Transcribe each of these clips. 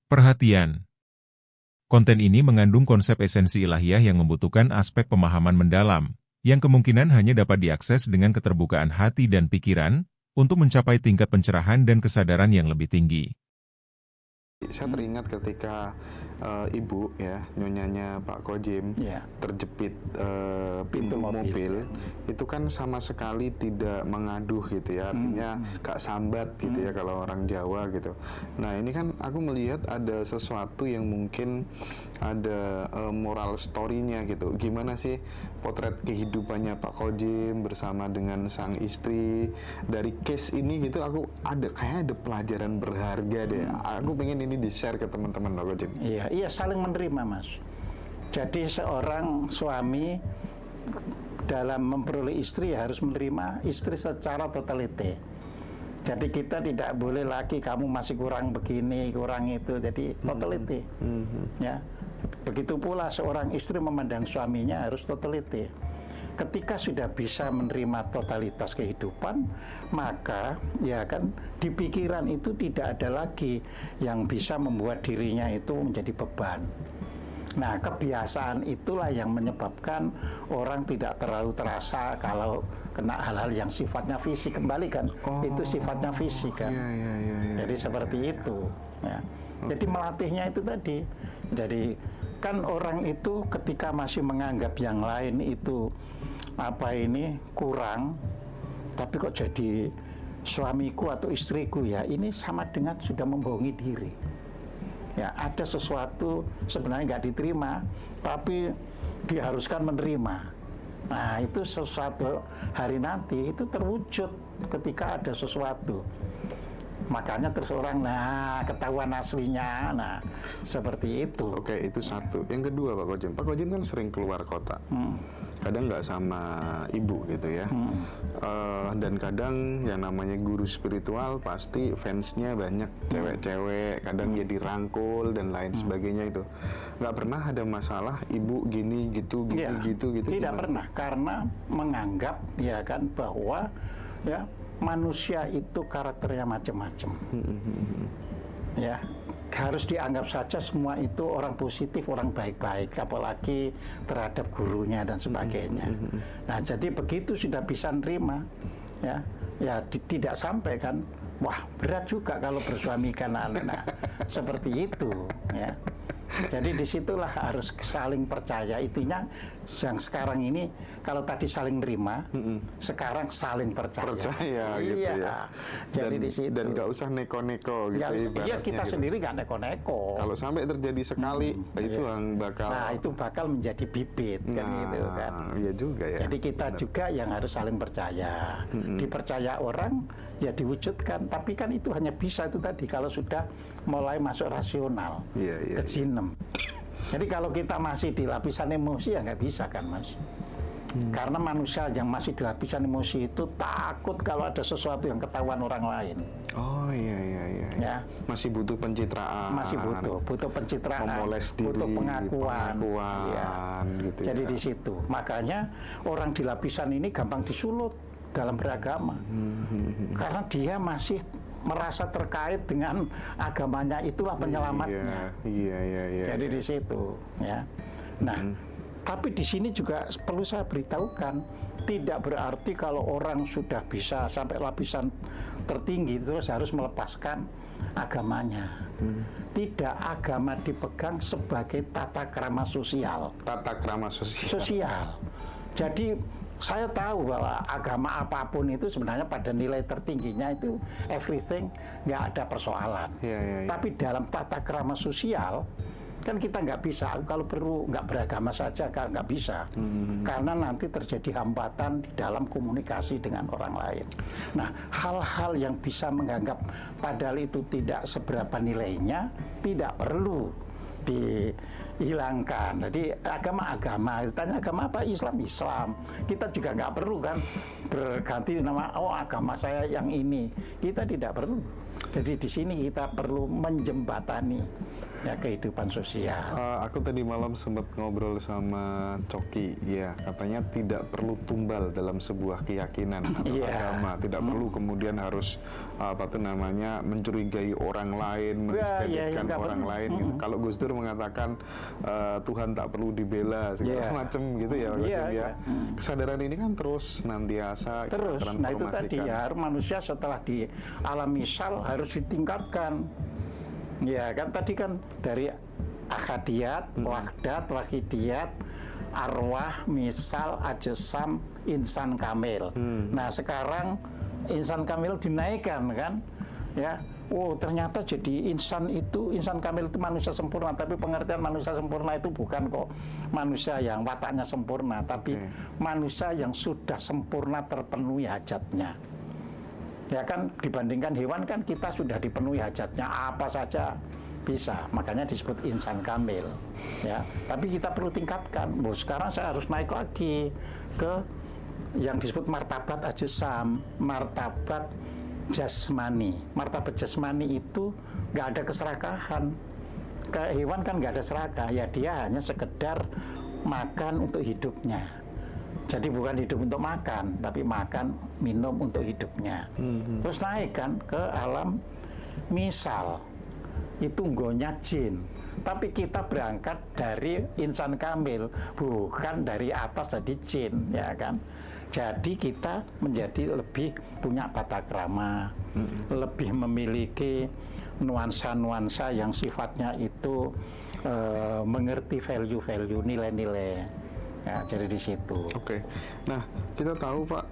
Perhatian. Konten ini mengandung konsep esensi ilahiyah yang membutuhkan aspek pemahaman mendalam, yang kemungkinan hanya dapat diakses dengan keterbukaan hati dan pikiran, untuk mencapai tingkat pencerahan dan kesadaran yang lebih tinggi. Saya teringat ketika ibu ya, nyonyanya Pak Kojim terjepit pintu mobil, itu kan sama sekali tidak mengaduh gitu ya, artinya gak sambat gitu ya kalau orang Jawa gitu. Nah ini kan aku melihat ada sesuatu yang mungkin ada moral story-nya gitu. Gimana sih potret kehidupannya Pak Kojim bersama dengan sang istri. Dari case ini gitu aku kayaknya ada pelajaran berharga deh. Aku pengen ini di-share ke teman-teman Pak Kojim. Iya, saling menerima, Mas. Jadi seorang suami dalam memperoleh istri harus menerima istri secara totalite. Jadi kita tidak boleh lagi kamu masih kurang begini, kurang itu. Jadi totalite. Ya. Begitu pula seorang istri memandang suaminya harus totalite. Ketika sudah bisa menerima totalitas kehidupan, maka ya kan di pikiran itu tidak ada lagi yang bisa membuat dirinya itu menjadi beban. Nah, kebiasaan itulah yang menyebabkan orang tidak terlalu terasa kalau kena hal-hal yang sifatnya fisik kembali kan. Itu sifatnya fisik kan. Jadi seperti itu. Ya. Jadi melatihnya itu tadi. Jadi kan orang itu ketika masih menganggap yang lain itu kurang, tapi kok jadi suamiku atau istriku ya ini sama dengan sudah membohongi diri. Ya ada sesuatu sebenarnya nggak diterima, tapi diharuskan menerima. Nah itu sesuatu hari nanti itu terwujud ketika ada sesuatu. Makanya terus orang ketahuan aslinya, seperti itu. Oke, itu satu. Yang kedua Pak Kojim. Pak Kojim kan sering keluar kota. Kadang nggak sama ibu gitu ya. Dan kadang yang namanya guru spiritual pasti fansnya banyak cewek-cewek. Kadang ya dirangkul dan lain sebagainya itu. Nggak pernah ada masalah ibu gini gitu. Tidak gimana? Pernah, karena menganggap ya kan bahwa ya manusia itu karakternya macam-macam. Ya, harus dianggap saja semua itu orang positif, orang baik-baik, apalagi terhadap gurunya dan sebagainya. Nah, jadi begitu sudah bisa nerima, ya tidak sampai kan, wah berat juga kalau bersuamikan anak. Seperti itu, ya. Jadi disitulah harus saling percaya. Intinya yang sekarang ini kalau tadi saling nerima, sekarang saling percaya. Gitu ya. Jadi di situ. Dan nggak usah neko-neko gitu. Iya kita gitu. sendiri nggak neko-neko. Kalau sampai terjadi sekali, itu yang bakal. Nah itu bakal menjadi bibit kan gitu kan. Iya juga ya. Jadi kita juga yang harus saling percaya. Dipercaya orang ya diwujudkan. Tapi kan itu hanya bisa itu tadi kalau sudah mulai masuk rasional ke jinem. Jadi kalau kita masih di lapisan emosi ya nggak bisa kan Mas. Karena manusia yang masih di lapisan emosi itu takut kalau ada sesuatu yang ketahuan orang lain. Oh iya. Ya. Masih butuh pencitraan. Masih butuh pencitraan. Memoles diri, butuh pengakuan. Ya. Gitu. Jadi di situ. Makanya orang di lapisan ini gampang disulut dalam beragama. Karena dia masih merasa terkait dengan agamanya, itulah penyelamatnya. Iya. Jadi di situ, ya. Nah, tapi di sini juga perlu saya beritahukan, tidak berarti kalau orang sudah bisa sampai lapisan tertinggi terus harus melepaskan agamanya. Tidak, agama dipegang sebagai tata krama sosial. Tata krama sosial. Jadi saya tahu bahwa agama apapun itu sebenarnya pada nilai tertingginya itu everything, nggak ada persoalan. Tapi dalam tata krama sosial kan kita nggak bisa, kalau perlu nggak beragama saja nggak bisa, karena nanti terjadi hambatan di dalam komunikasi dengan orang lain. Nah, hal-hal yang bisa menganggap padahal itu tidak seberapa nilainya tidak perlu dihilangkan. Jadi agama-agama, tanya agama apa? Islam. Kita juga nggak perlu kan berganti nama, agama saya yang ini. Kita tidak perlu. Jadi di sini kita perlu menjembatani ya kehidupan sosial. Aku tadi malam sempat ngobrol sama Coki, ya katanya tidak perlu tumbal dalam sebuah keyakinan atau agama, tidak perlu kemudian harus mencurigai orang lain, mendiskreditkan orang lain. Gitu. Kalau Gus Dur mengatakan Tuhan tak perlu dibela segala macam gitu ya. Kesadaran ini kan terus nantiasa terus. Nah itu tadi ya, manusia setelah di alam misal harus ditingkatkan. Ya kan tadi kan dari ahadiyat, wahdat, wahidiyat, arwah, misal, ajsam, insan kamil. Nah sekarang insan kamil dinaikkan kan, ya. Oh ternyata jadi insan kamil itu manusia sempurna, tapi pengertian manusia sempurna itu bukan kok manusia yang wataknya sempurna, tapi manusia yang sudah sempurna terpenuhi hajatnya. Ya kan dibandingkan hewan kan kita sudah dipenuhi hajatnya apa saja bisa, makanya disebut insan kamil ya. Tapi kita perlu tingkatkan. Sekarang saya harus naik lagi ke yang disebut martabat ajsam, martabat jasmani. Martabat jasmani itu nggak ada keserakahan. Ke hewan kan nggak ada serakah, ya dia hanya sekedar makan untuk hidupnya. Jadi bukan hidup untuk makan, tapi makan, minum untuk hidupnya. Terus naik kan ke alam misal, itu nggonya jin. Tapi kita berangkat dari insan kamil, bukan dari atas jadi jin, ya kan? Jadi kita menjadi lebih punya tata krama, lebih memiliki nuansa-nuansa yang sifatnya itu mengerti value-value, nilai-nilai. Ya, jadi di situ. Oke. Nah, kita tahu Pak,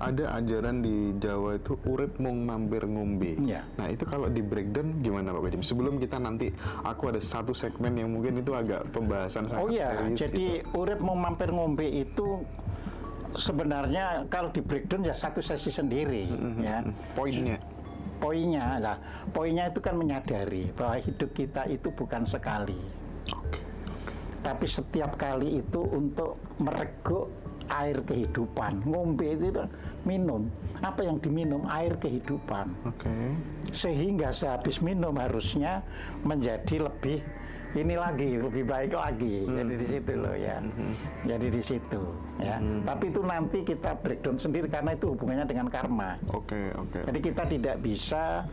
ada ajaran di Jawa itu urip mung mampir ngombe. Ya. Nah, itu kalau di breakdown gimana Pak Kojem? Sebelum kita nanti, aku ada satu segmen yang mungkin itu agak pembahasan sangat serius. Jadi gitu. Urip mung mampir ngombe itu sebenarnya kalau di breakdown ya satu sesi sendiri. Ya. Poinnya itu kan menyadari bahwa hidup kita itu bukan sekali. Tapi setiap kali itu untuk mereguk air kehidupan. Ngombe itu minum. Apa yang diminum? Air kehidupan. Sehingga sehabis minum harusnya menjadi lebih lebih baik lagi. Jadi di situ loh ya. Jadi di situ ya. Tapi itu nanti kita breakdown sendiri karena itu hubungannya dengan karma. Jadi kita tidak bisa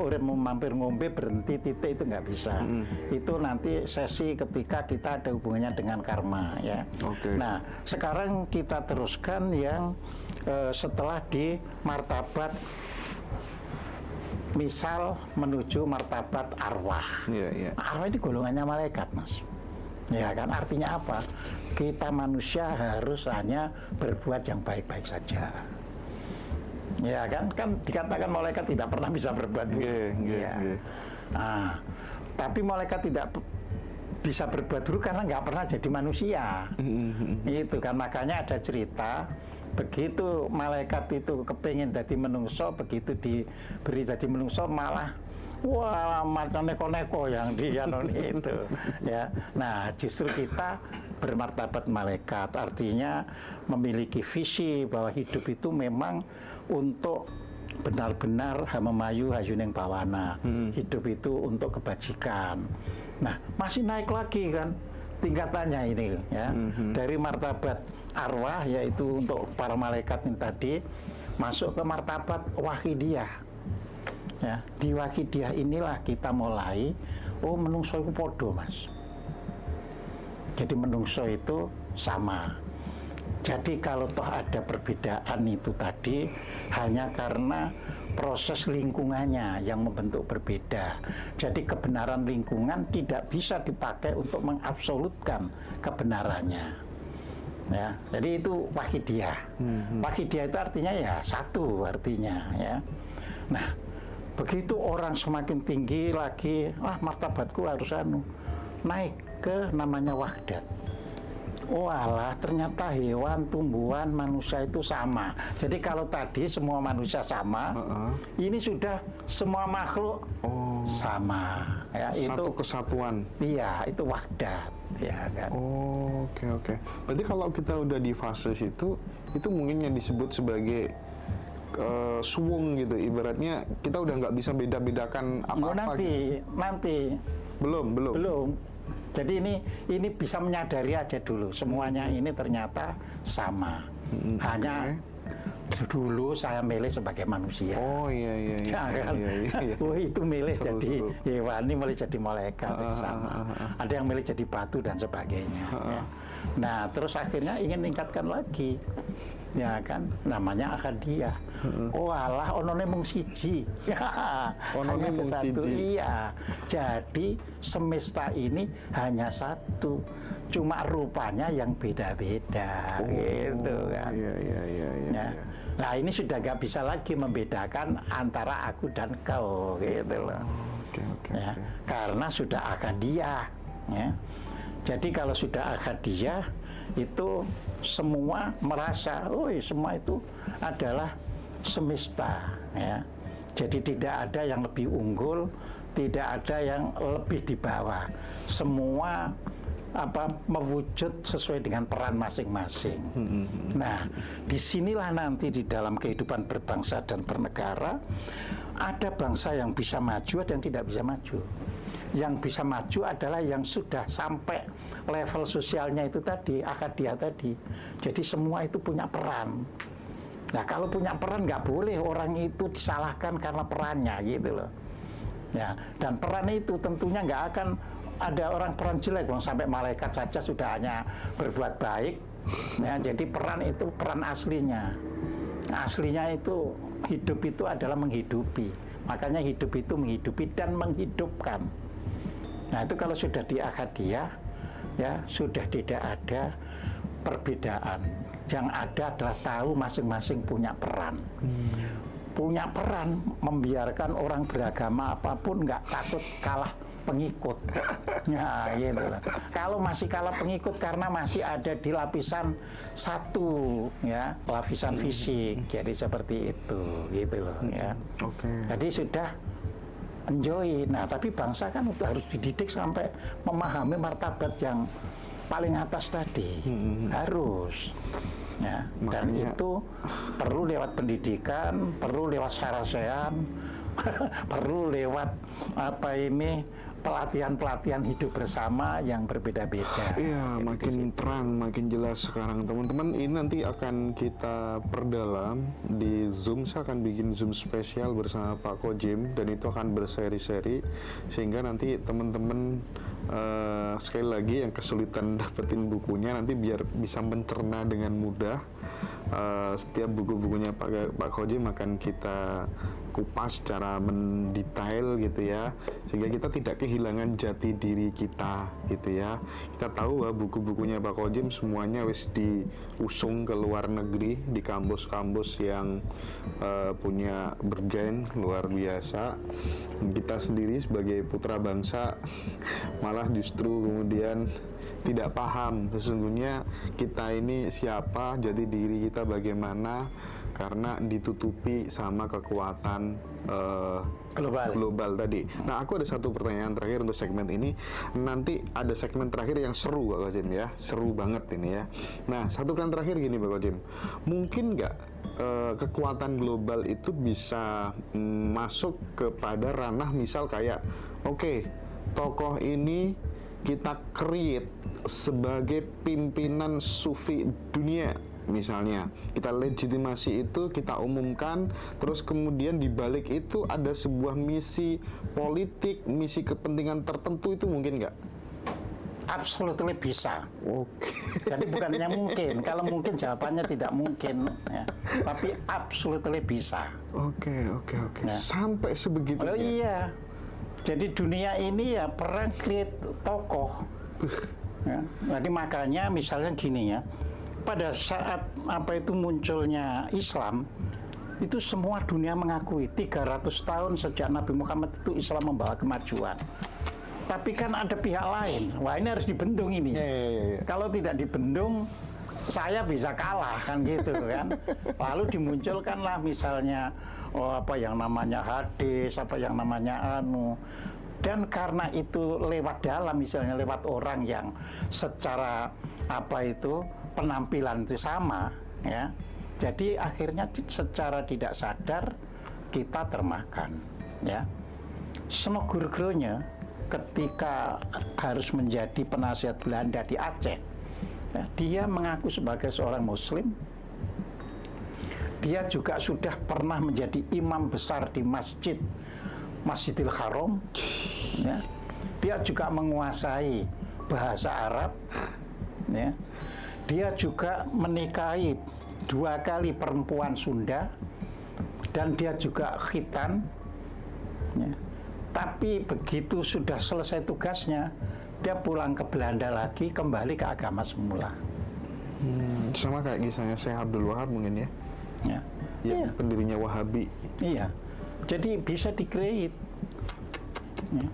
urip mampir ngombe berhenti titik, itu nggak bisa. Itu nanti sesi ketika kita ada hubungannya dengan karma ya. Nah sekarang kita teruskan yang setelah di martabat misal menuju martabat arwah. Arwah ini golongannya malaikat, Mas. Ya kan, artinya apa? Kita manusia harus hanya berbuat yang baik-baik saja. Ya kan, dikatakan malaikat tidak pernah bisa berbuat buruk. Nah, tapi malaikat tidak bisa berbuat buruk karena nggak pernah jadi manusia. Itu kan, makanya ada cerita. Begitu malaikat itu kepingin jadi menungso, begitu diberi jadi menungso malah macam neko-neko yang dia itu ya. Nah justru kita bermartabat malaikat, artinya memiliki visi bahwa hidup itu memang untuk benar-benar hamamayu hayuning bawana. Hidup itu untuk kebajikan. Nah masih naik lagi kan tingkatannya ini ya. Dari martabat arwah, yaitu untuk para malaikat ini tadi, masuk ke martabat wahidiyah ya. Di wahidiyah inilah kita mulai menungso itu podo, Mas. Jadi menungso itu sama. Jadi kalau toh ada perbedaan itu tadi hanya karena proses lingkungannya yang membentuk berbeda. Jadi kebenaran lingkungan tidak bisa dipakai untuk mengabsolutkan kebenarannya. Ya, jadi itu wahidiyah. Wahidiyah itu artinya ya satu artinya ya. Nah, begitu orang semakin tinggi lagi, martabatku harus naik ke namanya wahdat. Alah, ternyata hewan, tumbuhan, manusia itu sama. Jadi kalau tadi semua manusia sama, ini sudah semua makhluk sama. Ya, satu itu kesatuan. Iya, itu wahdat. Ya kan. Berarti kalau kita udah di fase situ, itu mungkin yang disebut sebagai suwung gitu, ibaratnya kita udah nggak bisa beda-bedakan apa-apa. Nanti belum. Jadi ini bisa menyadari aja dulu semuanya ini ternyata sama. Hanya dulu saya milih sebagai manusia. Oh iya. Oh itu milih jadi hewan, ini milih jadi malaikat, jadi sama. Ada yang milih jadi batu dan sebagainya. Ya. Nah terus akhirnya ingin meningkatkan lagi, ya kan, namanya akadiyah. Oh alah, onone mung siji. Onone mung siji. Iya. Jadi semesta ini hanya satu, cuma rupanya yang beda-beda, gitu kan. Iya. Nah ini sudah nggak bisa lagi membedakan antara aku dan kau, gitu loh. Ya, karena sudah akadiyah. Ya. Jadi kalau sudah akadiyah itu semua merasa, semua itu adalah semesta, ya. Jadi tidak ada yang lebih unggul, tidak ada yang lebih di bawah. Semua mewujud sesuai dengan peran masing-masing. Nah, disinilah nanti di dalam kehidupan berbangsa dan bernegara ada bangsa yang bisa maju, ada yang tidak bisa maju. Yang bisa maju adalah yang sudah sampai level sosialnya itu tadi, akadiyah tadi. Jadi semua itu punya peran. Nah kalau punya peran nggak boleh orang itu disalahkan karena perannya, gitu loh. Ya, dan peran itu tentunya nggak akan ada orang peran jelek, sampai malaikat saja sudah hanya berbuat baik. Ya, jadi peran itu peran aslinya. Aslinya itu hidup itu adalah menghidupi. Makanya hidup itu menghidupi dan menghidupkan. Nah itu kalau sudah di akadiyah, ya sudah tidak ada perbedaan. Yang ada adalah tahu masing-masing punya peran. Punya peran membiarkan orang beragama apapun nggak takut kalah pengikut. Nah, gitu loh. Kalau masih kalah pengikut karena masih ada di lapisan satu, ya, lapisan fisik. Jadi seperti itu, gitu loh, ya. Jadi sudah enjoy. Nah, tapi bangsa kan harus dididik sampai memahami martabat yang paling atas tadi. Harus. Ya, dan itu perlu lewat pendidikan, perlu lewat sarasean, perlu lewat pelatihan-pelatihan hidup bersama yang berbeda-beda. Iya, makin terang, makin jelas sekarang teman-teman. Ini nanti akan kita perdalam di Zoom. Saya akan bikin Zoom spesial bersama Pak Kojim dan itu akan berseri-seri sehingga nanti teman-teman sekali lagi yang kesulitan dapetin bukunya nanti biar bisa mencerna dengan mudah. Setiap buku-bukunya Pak Kojim akan kita kupas secara mendetail gitu ya, sehingga kita tidak kehilangan jati diri kita gitu ya. Kita tahu bahwa buku-bukunya Pak Kojim semuanya wis diusung ke luar negeri di kampus-kampus yang punya bergen luar biasa. Kita sendiri sebagai putra bangsa malah justru kemudian tidak paham sesungguhnya kita ini siapa, jati diri kita bagaimana, karena ditutupi sama kekuatan global tadi. Nah, aku ada satu pertanyaan terakhir untuk segmen ini. Nanti ada segmen terakhir yang seru Pak Kojim ya, seru banget ini ya. Nah, satu pertanyaan terakhir gini Pak Kojim, mungkin nggak kekuatan global itu bisa masuk kepada ranah misal kayak, oke, tokoh ini kita create sebagai pimpinan sufi dunia. Misalnya, kita legitimasi itu, kita umumkan, terus kemudian di balik itu ada sebuah misi politik, misi kepentingan tertentu, itu mungkin nggak? Absolutely bisa. Jadi bukannya mungkin, kalau mungkin jawabannya tidak mungkin, ya. Tapi absolutely bisa. Oke. Nah. Sampai sebegitunya. Oh iya. Jadi dunia ini ya peran create tokoh. Ya. Jadi makanya misalnya gini ya. Pada saat munculnya Islam, itu semua dunia mengakui 300 tahun sejak Nabi Muhammad itu Islam membawa kemajuan. Tapi kan ada pihak lain, wah ini harus dibendung ini. Kalau tidak dibendung, saya bisa kalah kan gitu kan. Lalu dimunculkanlah misalnya yang namanya hadis, yang namanya dan karena itu lewat dalam, misalnya lewat orang yang secara penampilan itu sama, ya, Jadi akhirnya secara tidak sadar kita termakan, ya. Snogurgronya ketika harus menjadi penasihat Belanda di Aceh, ya, dia mengaku sebagai seorang Muslim. Dia juga sudah pernah menjadi imam besar di Masjidil Haram, ya. Dia juga menguasai bahasa Arab, ya. Dia juga menikahi 2 kali perempuan Sunda, dan dia juga khitan, ya. Tapi begitu sudah selesai tugasnya, dia pulang ke Belanda lagi, kembali ke agama semula. Sama kayak kisahnya Syekh Abdul Wahab mungkin ya, Ya. Yang Iya. pendirinya Wahabi. Iya, jadi bisa di-create, ya.